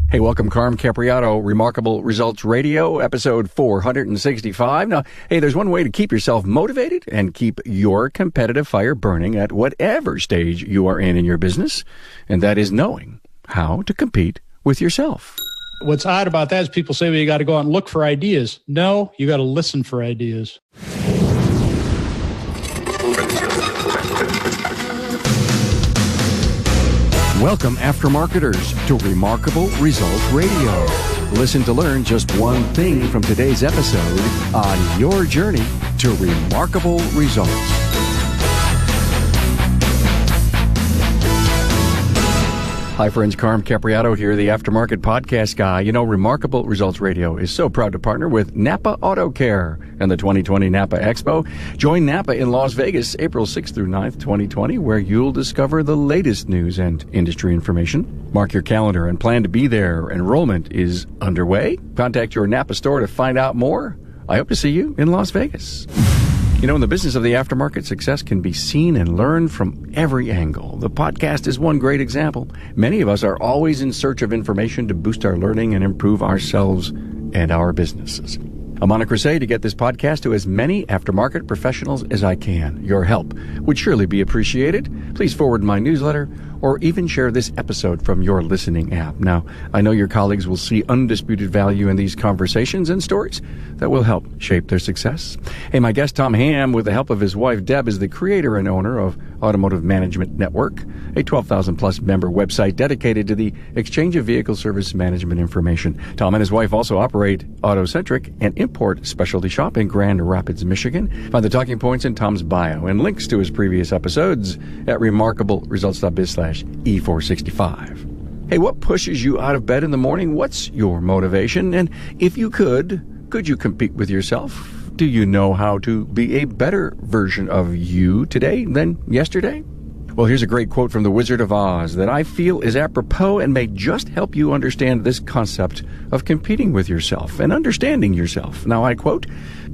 Hey, welcome, Carm Capriato, Remarkable Results Radio, episode 465. Now, hey, there's one way to keep yourself motivated and keep your competitive fire burning at whatever stage you are in your business, and that is knowing how to compete with yourself. What's odd about that is people say, well, you got to go out and look for ideas. No, you got to listen for ideas. Welcome, aftermarketers, to Remarkable Results Radio. Listen to learn just one thing from today's episode on your journey to remarkable results. Hi, friends. Carm Capriato here, the Aftermarket Podcast guy. You know, Remarkable Results Radio is so proud to partner with Napa Auto Care and the 2020 Napa Expo. Join Napa in Las Vegas, April 6th through 9th, 2020, where you'll discover the latest news and industry information. Mark your calendar and plan to be there. Enrollment is underway. Contact your Napa store to find out more. I hope to see you in Las Vegas. You know, in the business of the aftermarket, success can be seen and learned from every angle. The podcast is one great example. Many of us are always in search of information to boost our learning and improve ourselves and our businesses. I'm on a crusade to get this podcast to as many aftermarket professionals as I can. Your help would surely be appreciated. Please forward my newsletter or even share this episode from your listening app. Now, I know your colleagues will see undisputed value in these conversations and stories that will help shape their success. Hey, my guest, Tom Ham, with the help of his wife, Deb, is the creator and owner of Automotive Management Network, a 12,000-plus member website dedicated to the exchange of vehicle service management information. Tom and his wife also operate AutoCentric, an import specialty shop in Grand Rapids, Michigan. Find the talking points in Tom's bio and links to his previous episodes at remarkableresults.biz/E465. Hey, what pushes you out of bed in the morning? What's your motivation? And if you could you compete with yourself? Do you know how to be a better version of you today than yesterday? Well, here's a great quote from the Wizard of Oz that I feel is apropos and may just help you understand this concept of competing with yourself and understanding yourself. Now, I quote,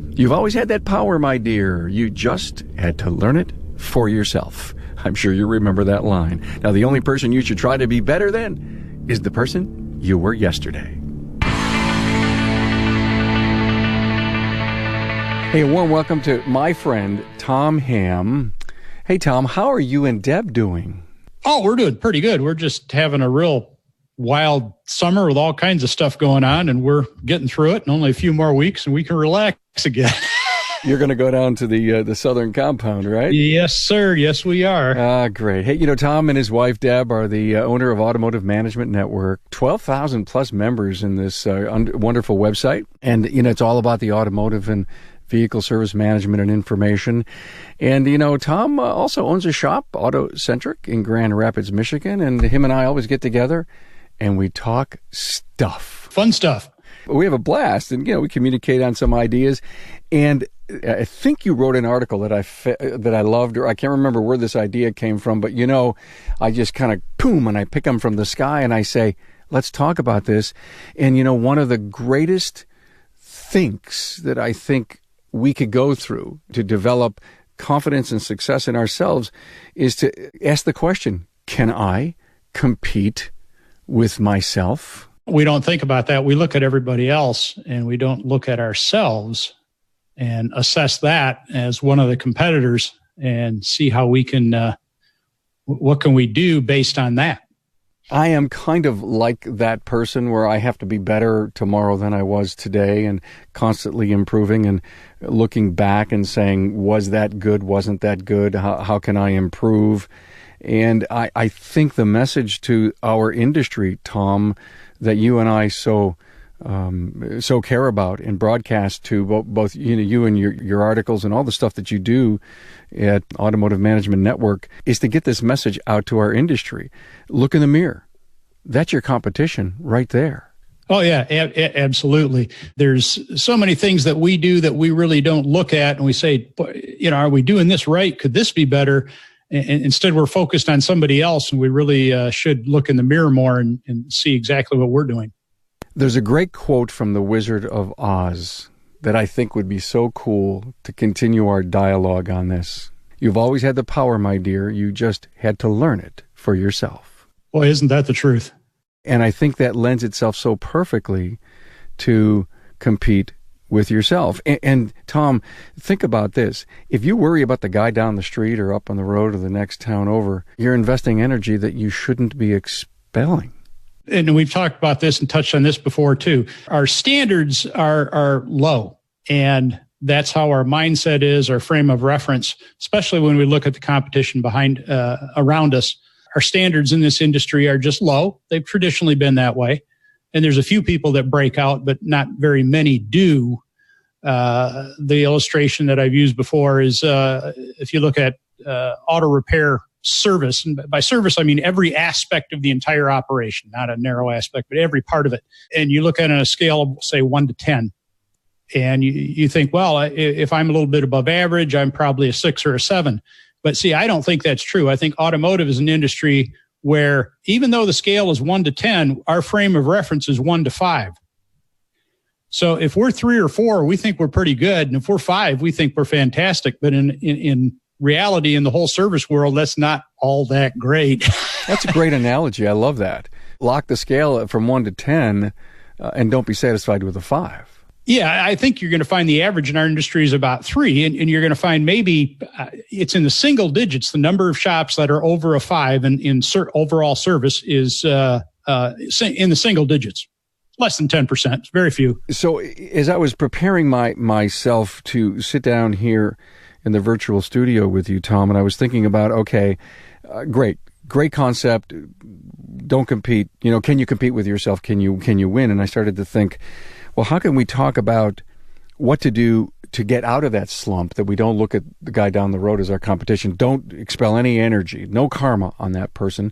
"You've always had that power, my dear. You just had to learn it for yourself." I'm sure you remember that line. Now, the only person you should try to be better than is the person you were yesterday. Hey, a warm welcome to my friend, Tom Ham. Hey, Tom, how are you and Deb doing? Oh, we're doing pretty good. We're just having a real wild summer with all kinds of stuff going on, and we're getting through it in only a few more weeks, and we can relax again. You're going to go down to the southern compound, right? Yes, sir. Yes, we are. Great. Hey, you know, Tom and his wife, Deb, are the owner of Automotive Management Network, 12,000 plus members in this wonderful website. And, you know, it's all about the automotive and vehicle service management and information. And, you know, Tom also owns a shop, AutoCentric, in Grand Rapids, Michigan. And him and I always get together and we talk stuff. Fun stuff. We have a blast, and, you know, we communicate on some ideas. And I think you wrote an article that I loved, or I can't remember where this idea came from, but, you know, I just kind of boom, and I pick them from the sky and I say, let's talk about this. And, you know, one of the greatest things that I think we could go through to develop confidence and success in ourselves is to ask the question, can I compete with myself? We don't think about that. We look at everybody else and we don't look at ourselves and assess that as one of the competitors and see how we can, what can we do based on that? I am kind of like that person where I have to be better tomorrow than I was today and constantly improving and looking back and saying, was that good? Wasn't that good? How can I improve? And I think the message to our industry, Tom, that you and I so care about and broadcast to both you and your articles and all the stuff that you do at Automotive Management Network is to get this message out to our industry. Look in the mirror. That's your competition right there. Oh, yeah, absolutely. There's so many things that we do that we really don't look at, and we say, you know, are we doing this right? Could this be better? And instead, we're focused on somebody else, and we really should look in the mirror more and see exactly what we're doing. There's a great quote from the Wizard of Oz that I think would be so cool to continue our dialogue on this. You've always had the power, my dear. You just had to learn it for yourself. Boy, isn't that the truth? And I think that lends itself so perfectly to compete with yourself. And Tom, think about this. If you worry about the guy down the street or up on the road or the next town over, you're investing energy that you shouldn't be expelling. And we've talked about this and touched on this before too. Our standards are low, and that's how our mindset is, our frame of reference, especially when we look at the competition around us. Our standards in this industry are just low. They've traditionally been that way. And there's a few people that break out, but not very many do. The illustration that I've used before is if you look at auto repair service, and by service, I mean every aspect of the entire operation, not a narrow aspect, but every part of it. And you look at it on a scale of, say, 1 to 10. And you think, well, if I'm a little bit above average, I'm probably a 6 or a 7. But see, I don't think that's true. I think automotive is an industry where even though the scale is 1 to 10, our frame of reference is 1 to 5. So if we're 3 or 4, we think we're pretty good. And if we're 5, we think we're fantastic. But in reality, in the whole service world, that's not all that great. That's a great analogy. I love that. Lock the scale from 1 to 10 and don't be satisfied with a 5. Yeah, I think you're going to find the average in our industry is about 3, and you're going to find maybe it's in the single digits. The number of shops that are over a 5 in overall service is in the single digits, less than 10%. It's very few. So as I was preparing myself to sit down here in the virtual studio with you, Tom, and I was thinking about, okay, great concept. Don't compete. Can you compete with yourself? Can you win? And I started to think, well, how can we talk about what to do to get out of that slump, that we don't look at the guy down the road as our competition, don't expel any energy, no karma on that person.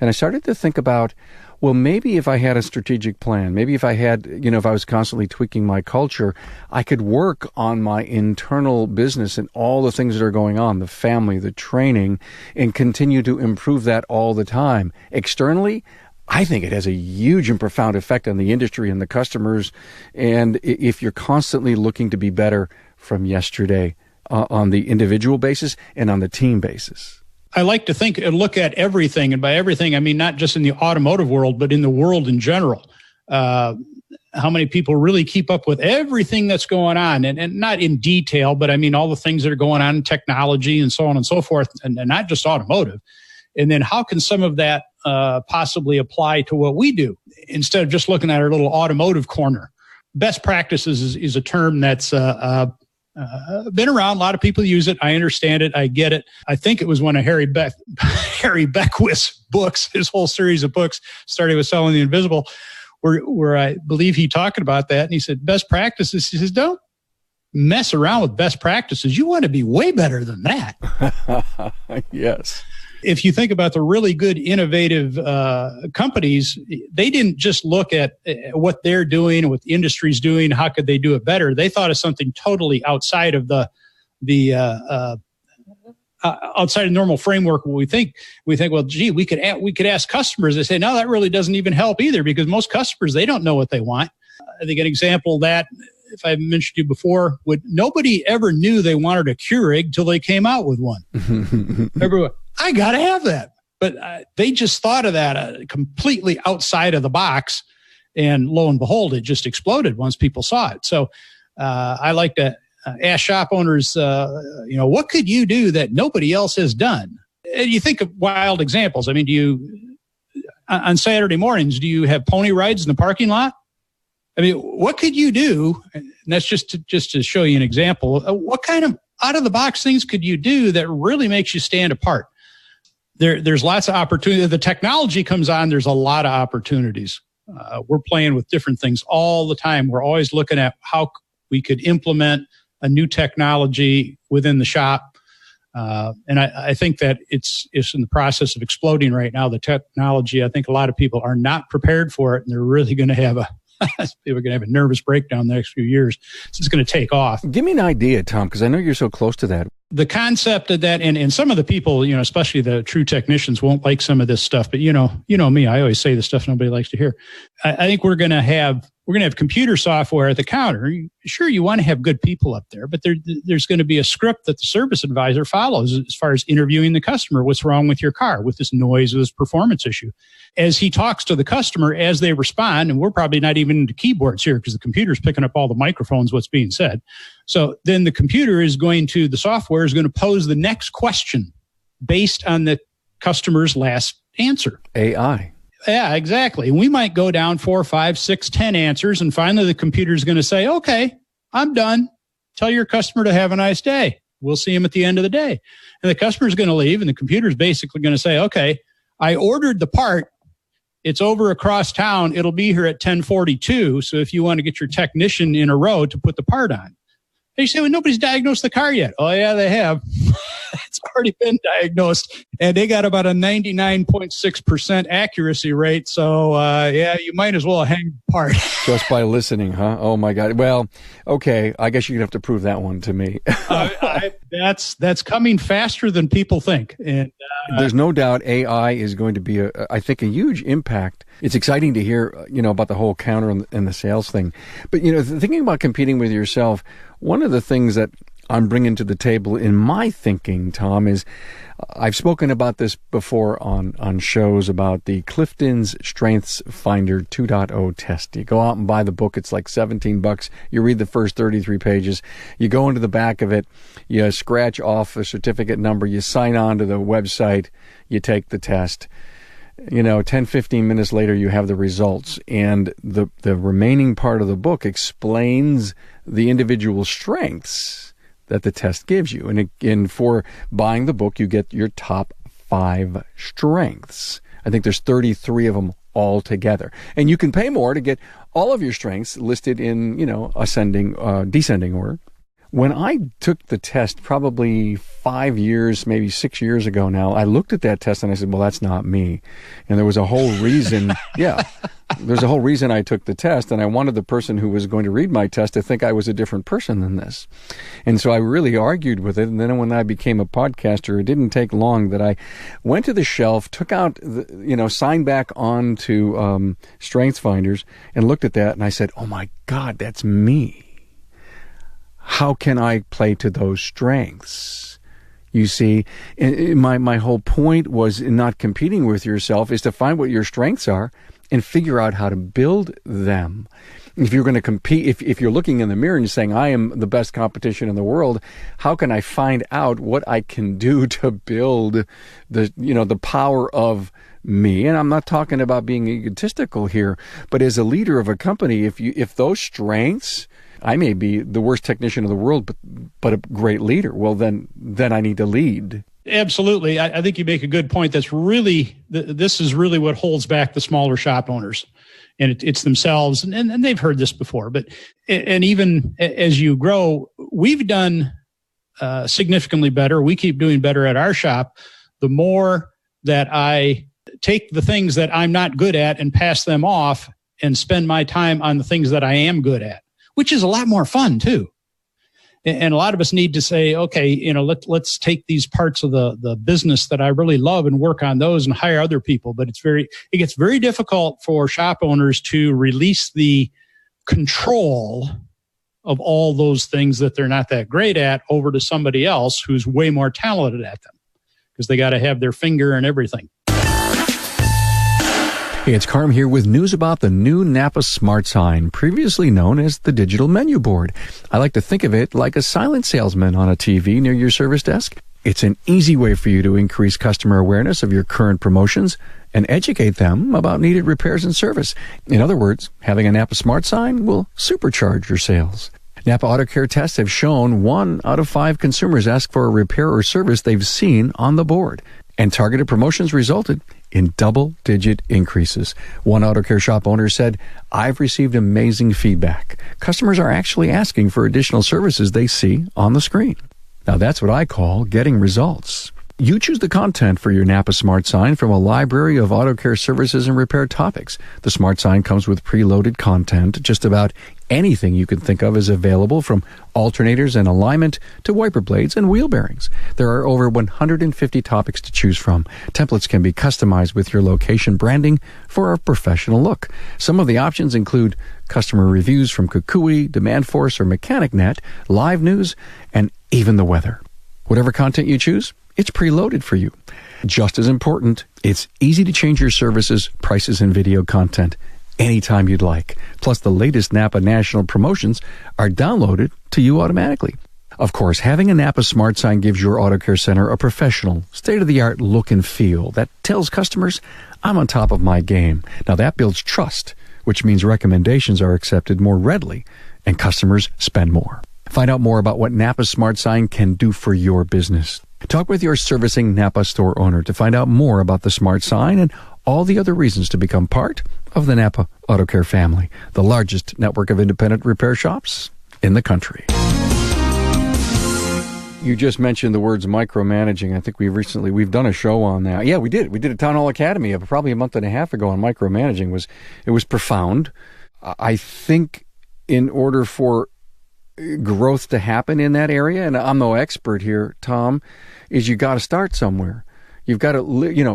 And I started to think about, well, maybe if I had a strategic plan, maybe if I had, if I was constantly tweaking my culture, I could work on my internal business and all the things that are going on, the family, the training, and continue to improve that all the time. Externally, I think it has a huge and profound effect on the industry and the customers. And if you're constantly looking to be better from yesterday on the individual basis and on the team basis. I like to think and look at everything. And by everything, I mean not just in the automotive world, but in the world in general. How many people really keep up with everything that's going on, and not in detail, but I mean all the things that are going on in technology and so on and so forth, and not just automotive. And then how can some of that possibly apply to what we do instead of just looking at our little automotive corner? Best practices is a term that's been around. A lot of people use it. I understand it. I get it. I think it was one of Harry Beckwith's books. His whole series of books started with Selling the Invisible, where I believe he talked about that. And he said, best practices, he says, don't mess around with best practices. You want to be way better than that. Yes. If you think about the really good, innovative companies, they didn't just look at what they're doing and what the industry's doing. How could they do it better? They thought of something totally outside of the outside of normal framework. We think, well, gee, we could ask customers. They say, no, that really doesn't even help either, because most customers, they don't know what they want. I think an example of that, if I mentioned to you before, nobody ever knew they wanted a Keurig till they came out with one. Everyone, I got to have that. But they just thought of that completely outside of the box. And lo and behold, it just exploded once people saw it. So I like to ask shop owners, what could you do that nobody else has done? And you think of wild examples. I mean, on Saturday mornings, do you have pony rides in the parking lot? I mean, what could you do? And that's just to show you an example. What kind of out of the box things could you do that really makes you stand apart? There's lots of opportunity. The technology comes on. There's a lot of opportunities. We're playing with different things all the time. We're always looking at how we could implement a new technology within the shop. And I think that it's in the process of exploding right now. The technology, I think a lot of people are not prepared for it, and they're really going to have people are going to have a nervous breakdown the next few years. So it's going to take off. Give me an idea, Tom, because I know you're so close to that. The concept of that, and some of the people, especially the true technicians, won't like some of this stuff. But you know me, I always say the stuff nobody likes to hear. I think we're going to have we're going to have computer software at the counter. Sure, you want to have good people up there, but there's going to be a script that the service advisor follows as far as interviewing the customer. What's wrong with your car, with this noise, with this performance issue? As he talks to the customer, as they respond, and we're probably not even into keyboards here because the computer's picking up all the microphones, what's being said. So then the software is going to pose the next question based on the customer's last answer. AI. Yeah, exactly. We might go down 4, 5, 6, 10 answers, and finally the computer is going to say, okay, I'm done. Tell your customer to have a nice day. We'll see him at the end of the day. And the customer is going to leave, and the computer is basically going to say, okay, I ordered the part. It's over across town. It'll be here at 10:42. So if you want to get your technician in a row to put the part on. And you say, well, nobody's diagnosed the car yet. Oh, yeah, they have. It's already been diagnosed, and they got about a 99.6% accuracy rate. So, yeah, you might as well hang part. Just by listening, huh? Oh, my God. Well, okay. I guess you'd have to prove that one to me. That's coming faster than people think. And there's no doubt AI is going to be, I think, a huge impact. It's exciting to hear, about the whole counter and the sales thing. But, thinking about competing with yourself, one of the things that I'm bringing to the table in my thinking, Tom, is I've spoken about this before on shows about the Clifton's Strengths Finder 2.0 test. You go out and buy the book. It's like $17. You read the first 33 pages. You go into the back of it. You scratch off a certificate number. You sign on to the website. You take the test. 10, 15 minutes later, you have the results. And the remaining part of the book explains the individual strengths that the test gives you. And again, for buying the book, you get your top 5 strengths. I think there's 33 of them all together. And you can pay more to get all of your strengths listed in, descending order. When I took the test probably 5 years, maybe 6 years ago now, I looked at that test and I said, well, that's not me. And there was a whole reason. There's a whole reason I took the test, and I wanted the person who was going to read my test to think I was a different person than this. And so I really argued with it. And then when I became a podcaster, it didn't take long that I went to the shelf, took out, signed back on to Strengths Finders and looked at that. And I said, oh my God, that's me. How can I play to those strengths? You see, and my whole point was in not competing with yourself is to find what your strengths are and figure out how to build them. If you're going to compete, if you're looking in the mirror and you're saying, I am the best competition in the world, how can I find out what I can do to build the power of me? And I'm not talking about being egotistical here, but as a leader of a company, if those strengths, I may be the worst technician in the world, but a great leader. Well, then I need to lead. Absolutely. I think you make a good point. This is really what holds back the smaller shop owners. And it's themselves. And they've heard this before. And even as you grow, we've done significantly better. We keep doing better at our shop. The more that I take the things that I'm not good at and pass them off and spend my time on the things that I am good at, which is a lot more fun too. And a lot of us need to say, okay, let's take these parts of the business that I really love and work on those and hire other people. But it gets very difficult for shop owners to release the control of all those things that they're not that great at over to somebody else who's way more talented at them, because they got to have their finger and everything. Hey, it's Carm here with news about the new Napa Smart Sign, previously known as the digital menu board. I like to think of it like a silent salesman on a TV near your service desk. It's an easy way for you to increase customer awareness of your current promotions and educate them about needed repairs and service. In other words, having a Napa Smart Sign will supercharge your sales. Napa Auto Care tests have shown 1 out of 5 consumers ask for a repair or service they've seen on the board. And targeted promotions resulted in double-digit increases. One auto care shop owner said, I've received amazing feedback. Customers are actually asking for additional services they see on the screen. Now that's what I call getting results. You choose the content for your Napa Smart Sign from a library of auto care services and repair topics. The Smart Sign comes with preloaded content. Just about anything you can think of is available, from alternators and alignment to wiper blades and wheel bearings. There are over 150 topics to choose from. Templates can be customized with your location branding for a professional look. Some of the options include customer reviews from Kukui, Demand Force, or Mechanic Net, live news, and even the weather. Whatever content you choose, it's preloaded for you. Just as important, it's easy to change your services, prices, and video content anytime you'd like. Plus, the latest Napa national promotions are downloaded to you automatically. Of course, having a Napa Smart Sign gives your auto care center a professional, state-of-the-art look and feel that tells customers, I'm on top of my game. Now, that builds trust, which means recommendations are accepted more readily and customers spend more. Find out more about what Napa Smart Sign can do for your business. Talk with your servicing Napa store owner to find out more about the Smart Sign and all the other reasons to become part of the Napa Auto Care family, the largest network of independent repair shops in the country. You just mentioned the words micromanaging. I think we've done a show on that. Yeah, we did. We did a Town Hall Academy probably a month and a half ago on micromanaging. It was profound. I think in order for growth to happen in that area, and I'm no expert here, Tom, is you got to start somewhere. You've got to,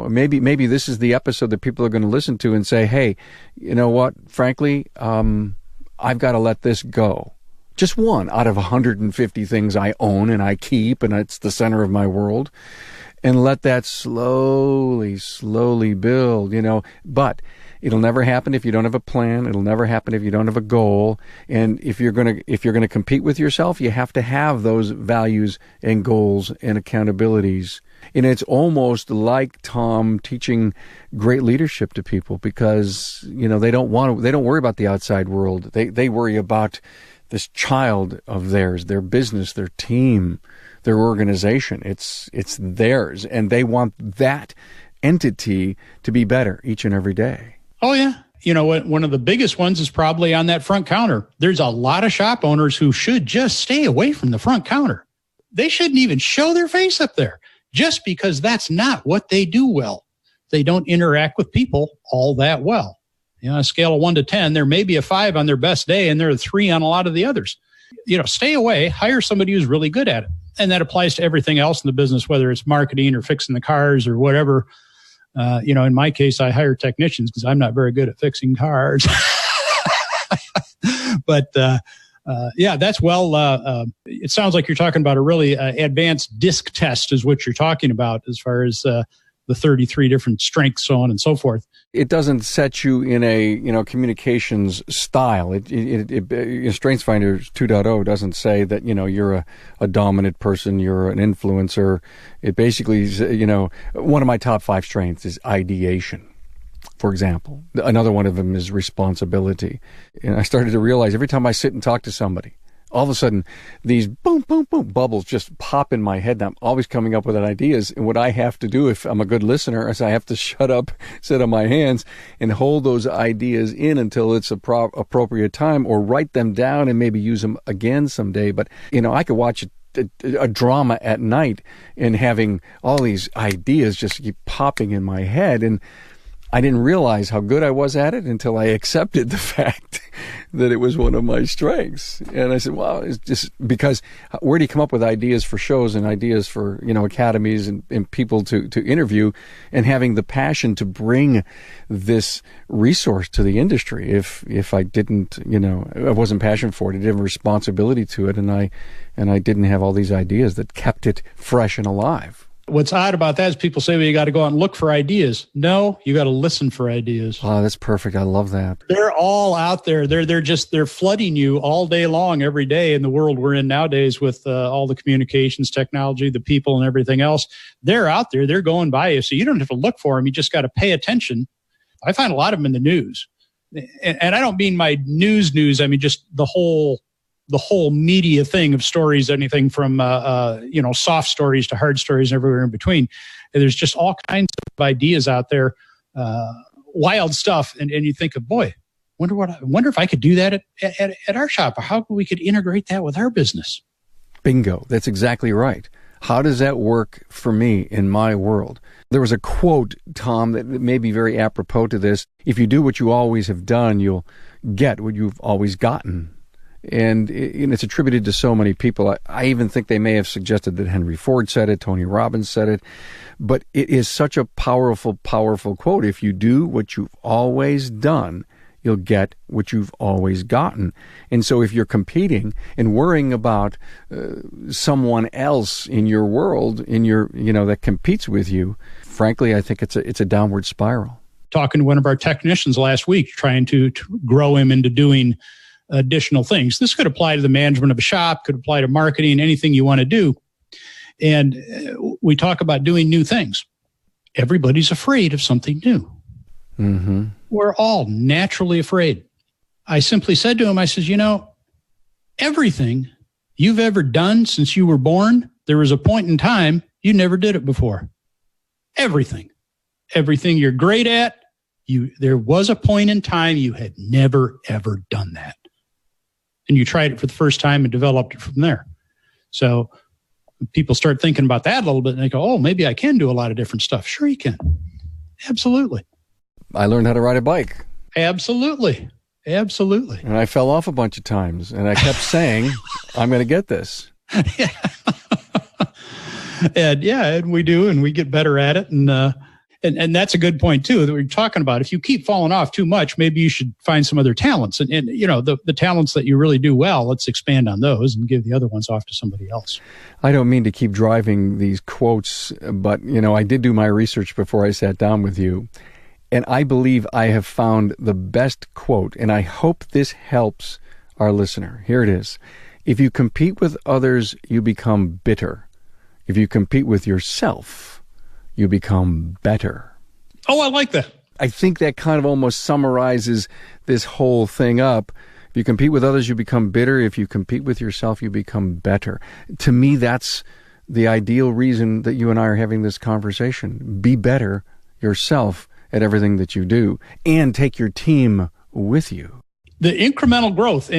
maybe this is the episode that people are going to listen to and say, hey, you know what, frankly, I've got to let this go. Just one out of 150 things I own and I keep, and it's the center of my world, and let that slowly build, but it'll never happen if you don't have a plan. It'll never happen if you don't have a goal. And if you're going to compete with yourself, you have to have those values and goals and accountabilities. And it's almost like, Tom, teaching great leadership to people, because, they don't worry about the outside world. They worry about this child of theirs, their business, their team, their organization. It's theirs, and they want that entity to be better each and every day. Oh, yeah. One of the biggest ones is probably on that front counter. There's a lot of shop owners who should just stay away from the front counter. They shouldn't even show their face up there, just because that's not what they do well. They don't interact with people all that well. On a scale of 1 to 10, there may be a 5 on their best day, and they're a 3 on a lot of the others. Stay away, hire somebody who's really good at it. And that applies to everything else in the business, whether it's marketing or fixing the cars or whatever. In my case, I hire technicians because I'm not very good at fixing cars. But that's it sounds like you're talking about a really advanced disc test is what you're talking about, as far as the 33 different strengths, so on and so forth. It doesn't set you in a communications style. StrengthsFinder 2.0 doesn't say that you're a dominant person, you're an influencer. It basically one of my top 5 strengths is ideation, for example. Another one of them is responsibility. And I started to realize every time I sit and talk to somebody, all of a sudden, these boom, boom, boom bubbles just pop in my head. And I'm always coming up with ideas. And what I have to do, if I'm a good listener, is I have to shut up, sit on my hands, and hold those ideas in until it's appropriate time, or write them down and maybe use them again someday. But, I could watch a drama at night and having all these ideas just keep popping in my head. And I didn't realize how good I was at it until I accepted the fact that it was one of my strengths. And I said, wow, it's just because where do you come up with ideas for shows and ideas for, academies and people to interview, and having the passion to bring this resource to the industry? If I didn't, I wasn't passionate for it, I didn't have a responsibility to it, and I didn't have all these ideas that kept it fresh and alive. What's odd about that is people say, well, you got to go out and look for ideas. No, you got to listen for ideas. Oh, that's perfect. I love that. They're all out there. They're flooding you all day long, every day in the world we're in nowadays with all the communications technology, the people and everything else. They're out there. They're going by you. So you don't have to look for them. You just got to pay attention. I find a lot of them in the news. And I don't mean my news. I mean, just the whole media thing of stories, anything from, soft stories to hard stories and everywhere in between. And there's just all kinds of ideas out there, wild stuff. And you think of, boy, wonder if I could do that at our shop, or how we could integrate that with our business. Bingo. That's exactly right. How does that work for me in my world? There was a quote, Tom, that may be very apropos to this. If you do what you always have done, you'll get what you've always gotten. And it's attributed to so many people. I even think they may have suggested that Henry Ford said it, Tony Robbins said it. But it is such a powerful, powerful quote. If you do what you've always done, you'll get what you've always gotten. And so if you're competing and worrying about someone else in your world, that competes with you, frankly, I think it's a downward spiral. Talking to one of our technicians last week, trying to grow him into doing additional things. This could apply to the management of a shop, could apply to marketing, anything you want to do. And we talk about doing new things. Everybody's afraid of something new. Mm-hmm. We're all naturally afraid. I simply said to him, I says, everything you've ever done since you were born, there was a point in time you never did it before. Everything you're great at, there was a point in time you had never, ever done that. And you tried it for the first time and developed it from there. So people start thinking about that a little bit and they go, oh, maybe I can do a lot of different stuff. Sure you can. Absolutely. I learned how to ride a bike. Absolutely. And I fell off a bunch of times and I kept saying, I'm going to get this. And we do, and we get better at it. And that's a good point too, that we're talking about. If you keep falling off too much, maybe you should find some other talents. And the talents that you really do well, let's expand on those and give the other ones off to somebody else. I don't mean to keep driving these quotes, but, I did do my research before I sat down with you. And I believe I have found the best quote, and I hope this helps our listener. Here it is. If you compete with others, you become bitter. If you compete with yourself, you become better. Oh, I like that. I think that kind of almost summarizes this whole thing up. If you compete with others, you become bitter. If you compete with yourself, you become better. To me, that's the ideal reason that you and I are having this conversation. Be better yourself at everything that you do, and take your team with you. The incremental growth,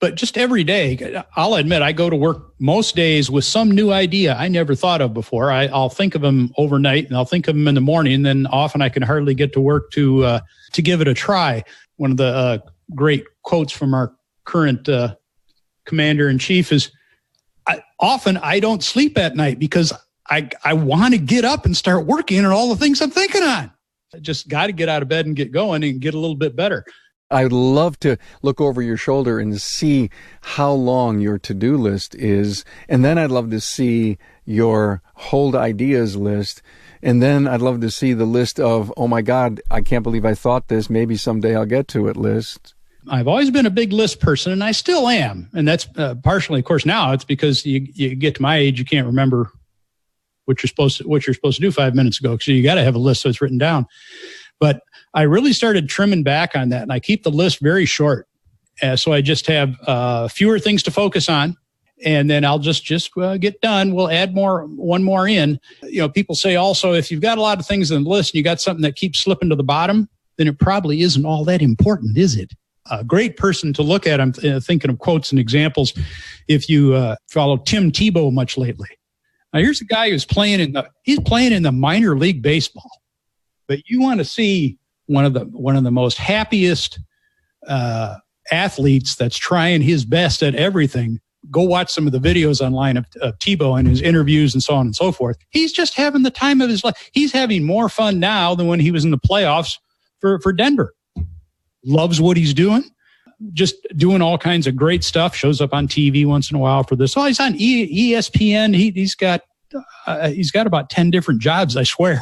but just every day, I'll admit, I go to work most days with some new idea I never thought of before. I'll think of them overnight, and I'll think of them in the morning, and then often I can hardly get to work to give it a try. One of the great quotes from our current commander-in-chief is, often I don't sleep at night because I want to get up and start working on all the things I'm thinking on. I just got to get out of bed and get going and get a little bit better. I'd love to look over your shoulder and see how long your to-do list is. And then I'd love to see your hold ideas list. And then I'd love to see the list of, oh my God, I can't believe I thought this. Maybe someday I'll get to it list. I've always been a big list person, and I still am. And that's partially, of course, now it's because you get to my age, you can't remember what you're supposed to do 5 minutes ago. So you got to have a list so it's written down. But I really started trimming back on that, and I keep the list very short. So I just have fewer things to focus on, and then I'll just get done. We'll add one more in. People say also, if you've got a lot of things on the list and you got something that keeps slipping to the bottom, then it probably isn't all that important, is it? A great person to look at, I'm thinking of quotes and examples, if you follow Tim Tebow much lately. Now, here's a guy who's playing in the minor league baseball. But you want to see one of the most happiest athletes that's trying his best at everything. Go watch some of the videos online of Tebow and his interviews and so on and so forth. He's just having the time of his life. He's having more fun now than when he was in the playoffs for Denver. Loves what he's doing. Just doing all kinds of great stuff. Shows up on TV once in a while for this. Oh, he's on ESPN. He's got about 10 different jobs, I swear.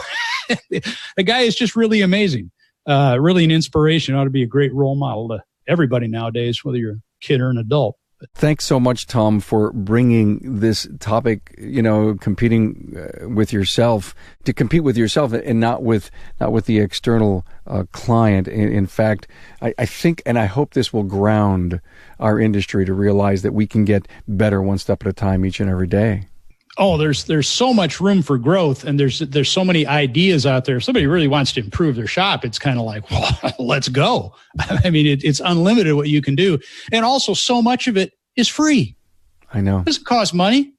The guy is just really amazing. Really an inspiration. Ought to be a great role model to everybody nowadays, whether you're a kid or an adult. Thanks so much, Tom, for bringing this topic, competing with yourself, to compete with yourself and not with the external client. In fact, I think, and I hope this will ground our industry to realize that we can get better one step at a time each and every day. Oh, there's so much room for growth, and there's so many ideas out there. If somebody really wants to improve their shop, it's kind of like, well, let's go. I mean, it's unlimited what you can do. And also so much of it is free. I know. It doesn't cost money.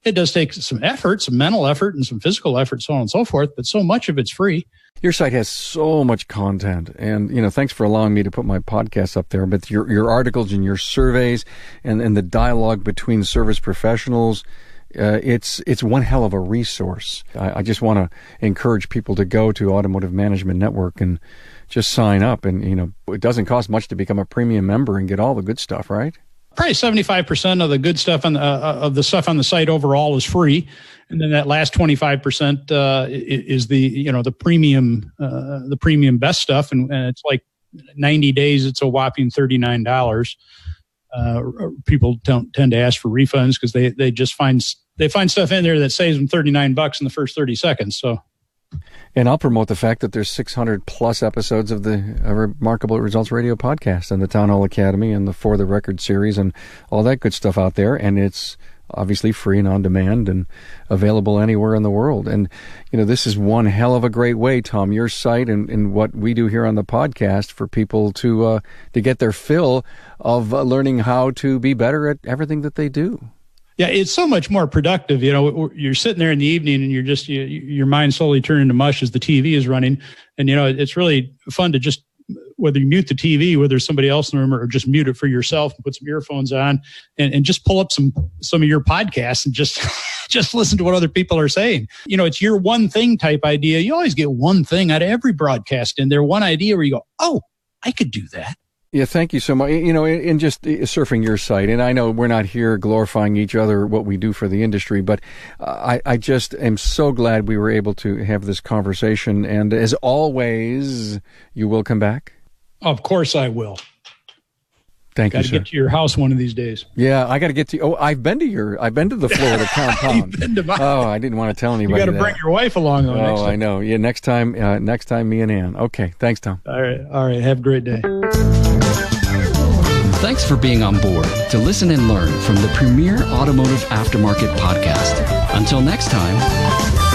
It does take some effort, some mental effort and some physical effort, so on and so forth, but so much of it's free. Your site has so much content, and thanks for allowing me to put my podcast up there. But your articles and your surveys and the dialogue between service professionals, it's one hell of a resource. I just want to encourage people to go to Automotive Management Network and just sign up. And it doesn't cost much to become a premium member and get all the good stuff, right? Probably 75% of the good stuff of the stuff on the site overall is free, and then that last 25% is the premium best stuff, and it's like 90 days. It's a whopping $39. People don't tend to ask for refunds because they just find stuff in there that saves them $39 in the first 30 seconds. So. And I'll promote the fact that there's 600 plus episodes of the Remarkable Results Radio podcast and the Town Hall Academy and the For the Record series and all that good stuff out there. And it's obviously free and on demand and available anywhere in the world. And, this is one hell of a great way, Tom, your site and what we do here on the podcast for people to get their fill of learning how to be better at everything that they do. Yeah, it's so much more productive. You're sitting there in the evening and your mind slowly turning to mush as the TV is running. And, it's really fun to just, whether you mute the TV, whether there's somebody else in the room, or just mute it for yourself and put some earphones on and just pull up some of your podcasts and just listen to what other people are saying. It's your one thing type idea. You always get one thing out of every broadcast in there, one idea where you go, oh, I could do that. Yeah, thank you so much. In just surfing your site, and I know we're not here glorifying each other, what we do for the industry, but I just am so glad we were able to have this conversation. And as always, you will come back? Of course I will. Thank you, sir. Got to get to your house one of these days. Yeah, I got to get to. Oh, I've been to the Florida compound. You've been to mine. Oh, I didn't want to tell anybody. You got to bring your wife along, though. Oh, I know. Yeah, next time, me and Ann. Okay, thanks, Tom. All right. Have a great day. Thanks for being on board to listen and learn from the premier automotive aftermarket podcast. Until next time.